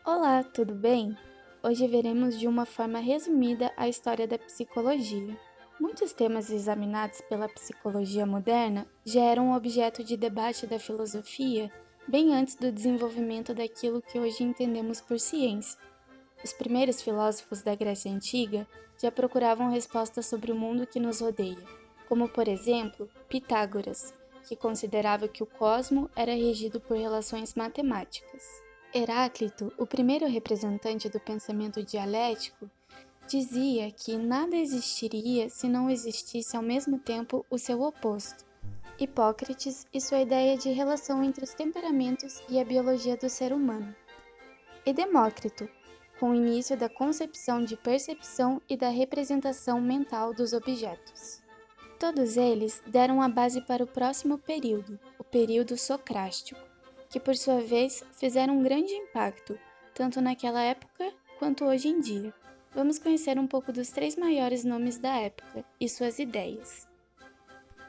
Olá, tudo bem? Hoje veremos de uma forma resumida a história da psicologia. Muitos temas examinados pela psicologia moderna já eram objeto de debate da filosofia bem antes do desenvolvimento daquilo que hoje entendemos por ciência. Os primeiros filósofos da Grécia Antiga já procuravam respostas sobre o mundo que nos rodeia, como, por exemplo, Pitágoras, que considerava que o cosmo era regido por relações matemáticas. Heráclito, o primeiro representante do pensamento dialético, dizia que nada existiria se não existisse ao mesmo tempo o seu oposto. Hipócrates e sua ideia de relação entre os temperamentos e a biologia do ser humano. E Demócrito, com o início da concepção de percepção e da representação mental dos objetos. Todos eles deram a base para o próximo período, o período socrático, que por sua vez fizeram um grande impacto, tanto naquela época quanto hoje em dia. Vamos conhecer um pouco dos três maiores nomes da época e suas ideias.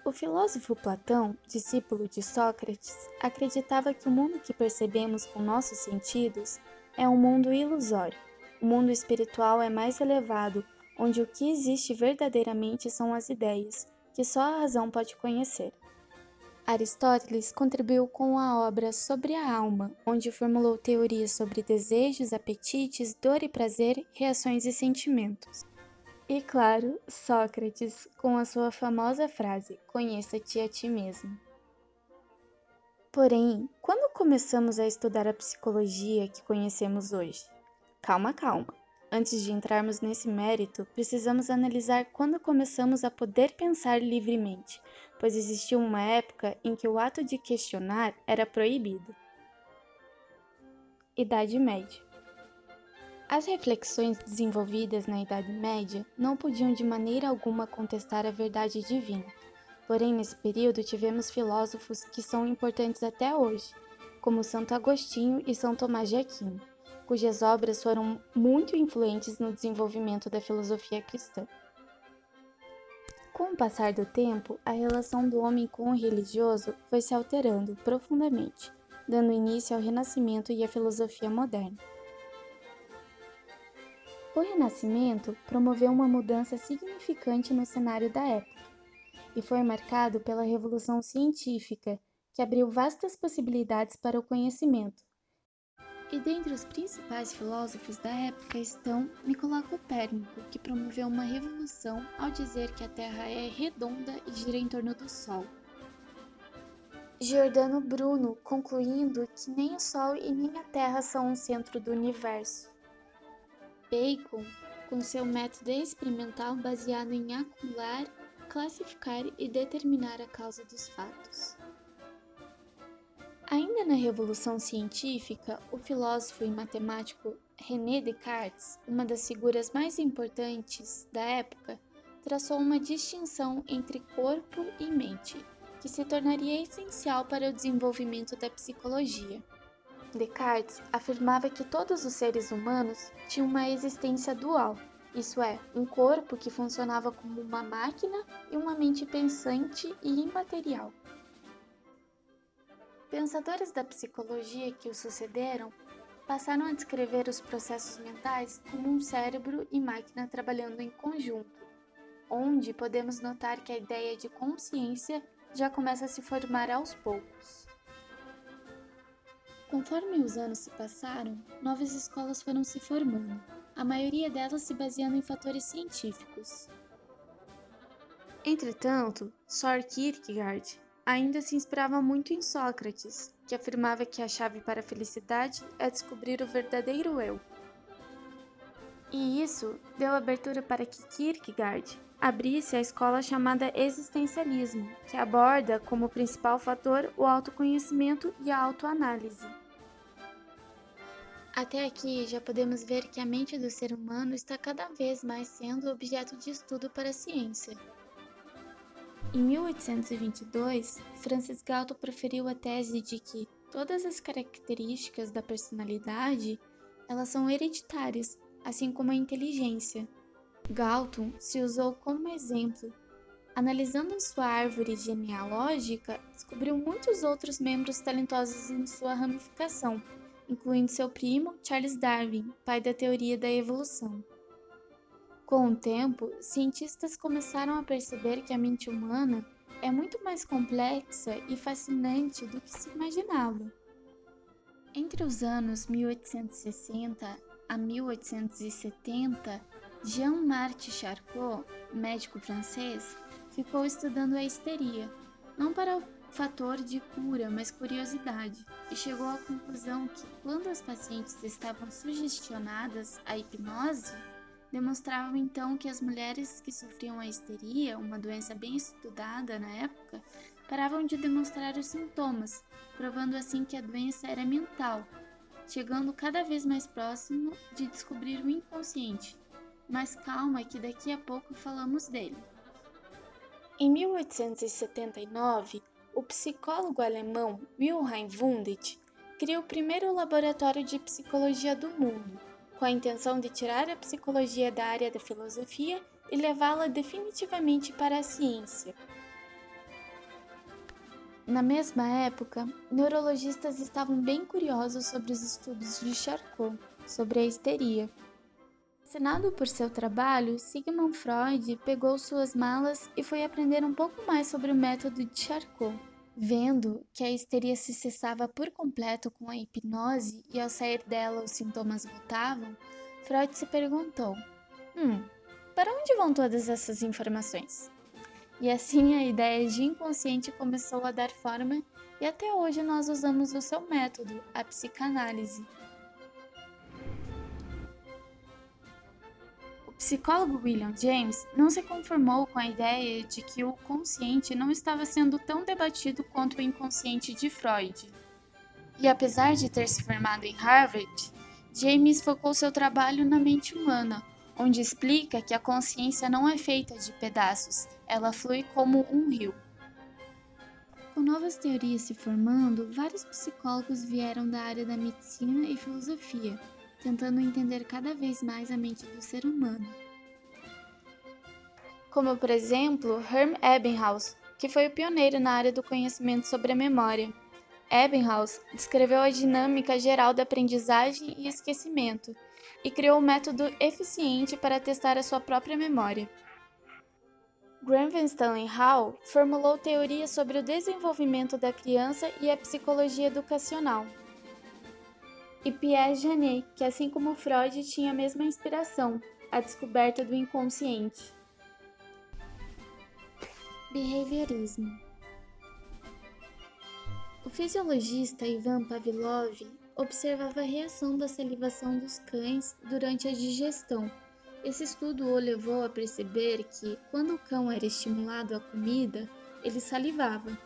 O filósofo Platão, discípulo de Sócrates, acreditava que o mundo que percebemos com nossos sentidos é um mundo ilusório. O mundo espiritual é mais elevado, onde o que existe verdadeiramente são as ideias, que só a razão pode conhecer. Aristóteles contribuiu com a obra Sobre a Alma, onde formulou teorias sobre desejos, apetites, dor e prazer, reações e sentimentos. E claro, Sócrates, com a sua famosa frase: "Conheça-te a ti mesmo". Porém, quando começamos a estudar a psicologia que conhecemos hoje? Calma, calma. Antes de entrarmos nesse mérito, precisamos analisar quando começamos a poder pensar livremente, pois existiu uma época em que o ato de questionar era proibido. Idade Média. As reflexões desenvolvidas na Idade Média não podiam de maneira alguma contestar a verdade divina. Porém, nesse período tivemos filósofos que são importantes até hoje, como Santo Agostinho e São Tomás de Aquino, cujas obras foram muito influentes no desenvolvimento da filosofia cristã. Com o passar do tempo, a relação do homem com o religioso foi se alterando profundamente, dando início ao Renascimento e à filosofia moderna. O Renascimento promoveu uma mudança significante no cenário da época e foi marcado pela Revolução Científica, que abriu vastas possibilidades para o conhecimento. E dentre os principais filósofos da época estão Nicolau Copérnico, que promoveu uma revolução ao dizer que a Terra é redonda e gira em torno do Sol. Giordano Bruno, concluindo que nem o Sol e nem a Terra são o centro do universo. Bacon, com seu método experimental baseado em acumular, classificar e determinar a causa dos fatos. Ainda na Revolução Científica, o filósofo e matemático René Descartes, uma das figuras mais importantes da época, traçou uma distinção entre corpo e mente, que se tornaria essencial para o desenvolvimento da psicologia. Descartes afirmava que todos os seres humanos tinham uma existência dual, isso é, um corpo que funcionava como uma máquina e uma mente pensante e imaterial. Pensadores da psicologia que o sucederam passaram a descrever os processos mentais como um cérebro e máquina trabalhando em conjunto, onde podemos notar que a ideia de consciência já começa a se formar aos poucos. Conforme os anos se passaram, novas escolas foram se formando, a maioria delas se baseando em fatores científicos. Entretanto, Søren Kierkegaard ainda se inspirava muito em Sócrates, que afirmava que a chave para a felicidade é descobrir o verdadeiro eu. E isso deu abertura para que Kierkegaard abrisse a escola chamada existencialismo, que aborda como principal fator o autoconhecimento e a autoanálise. Até aqui já podemos ver que a mente do ser humano está cada vez mais sendo objeto de estudo para a ciência. Em 1822, Francis Galton proferiu a tese de que todas as características da personalidade elas são hereditárias, assim como a inteligência. Galton se usou como exemplo. Analisando sua árvore genealógica, descobriu muitos outros membros talentosos em sua ramificação, incluindo seu primo, Charles Darwin, pai da teoria da evolução. Com o tempo, cientistas começaram a perceber que a mente humana é muito mais complexa e fascinante do que se imaginava. Entre os anos 1860 a 1870, Jean-Marc Charcot, médico francês, ficou estudando a histeria, não para o fator de cura, mas curiosidade, e chegou à conclusão que quando as pacientes estavam sugestionadas à hipnose, demonstravam então que as mulheres que sofriam a histeria, uma doença bem estudada na época, paravam de demonstrar os sintomas, provando assim que a doença era mental, chegando cada vez mais próximo de descobrir o inconsciente. Mas calma que daqui a pouco falamos dele. Em 1879, o psicólogo alemão Wilhelm Wundt criou o primeiro laboratório de psicologia do mundo, com a intenção de tirar a psicologia da área da filosofia e levá-la definitivamente para a ciência. Na mesma época, neurologistas estavam bem curiosos sobre os estudos de Charcot sobre a histeria. Fascinado por seu trabalho, Sigmund Freud pegou suas malas e foi aprender um pouco mais sobre o método de Charcot. Vendo que a histeria se cessava por completo com a hipnose e ao sair dela os sintomas voltavam, Freud se perguntou: para onde vão todas essas informações? E assim a ideia de inconsciente começou a dar forma e até hoje nós usamos o seu método, a psicanálise. O psicólogo William James não se conformou com a ideia de que o consciente não estava sendo tão debatido quanto o inconsciente de Freud. E apesar de ter se formado em Harvard, James focou seu trabalho na mente humana, onde explica que a consciência não é feita de pedaços, ela flui como um rio. Com novas teorias se formando, vários psicólogos vieram da área da medicina e filosofia, tentando entender cada vez mais a mente do ser humano. Como, por exemplo, Herm Ebbinghaus, que foi o pioneiro na área do conhecimento sobre a memória. Ebbinghaus descreveu a dinâmica geral da aprendizagem e esquecimento e criou um método eficiente para testar a sua própria memória. Graham Stanley Hall formulou teorias sobre o desenvolvimento da criança e a psicologia educacional. E Pierre Janet, que assim como Freud tinha a mesma inspiração, a descoberta do inconsciente. Behaviorismo. O fisiologista Ivan Pavlov observava a reação da salivação dos cães durante a digestão. Esse estudo o levou a perceber que, quando o cão era estimulado à comida, ele salivava.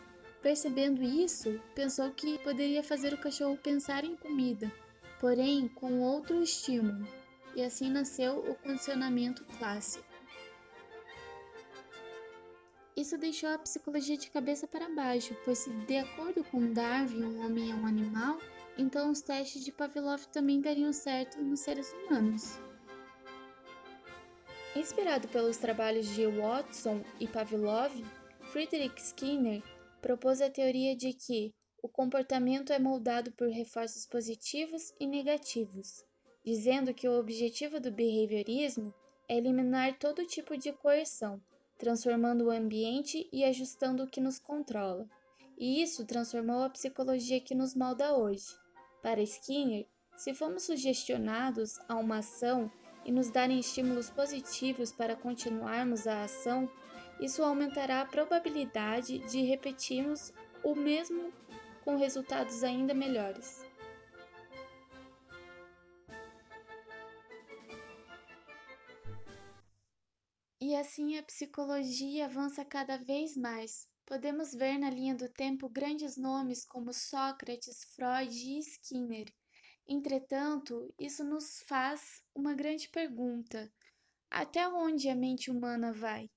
Percebendo isso, pensou que poderia fazer o cachorro pensar em comida, porém com outro estímulo, e assim nasceu o condicionamento clássico. Isso deixou a psicologia de cabeça para baixo, pois se de acordo com Darwin o homem é um animal, então os testes de Pavlov também dariam certo nos seres humanos. Inspirado pelos trabalhos de Watson e Pavlov, Friedrich Skinner propôs a teoria de que o comportamento é moldado por reforços positivos e negativos, dizendo que o objetivo do behaviorismo é eliminar todo tipo de coerção, transformando o ambiente e ajustando o que nos controla. E isso transformou a psicologia que nos molda hoje. Para Skinner, se formos sugestionados a uma ação e nos darem estímulos positivos para continuarmos a ação, isso aumentará a probabilidade de repetirmos o mesmo com resultados ainda melhores. E assim a psicologia avança cada vez mais. Podemos ver na linha do tempo grandes nomes como Sócrates, Freud e Skinner. Entretanto, isso nos faz uma grande pergunta: até onde a mente humana vai?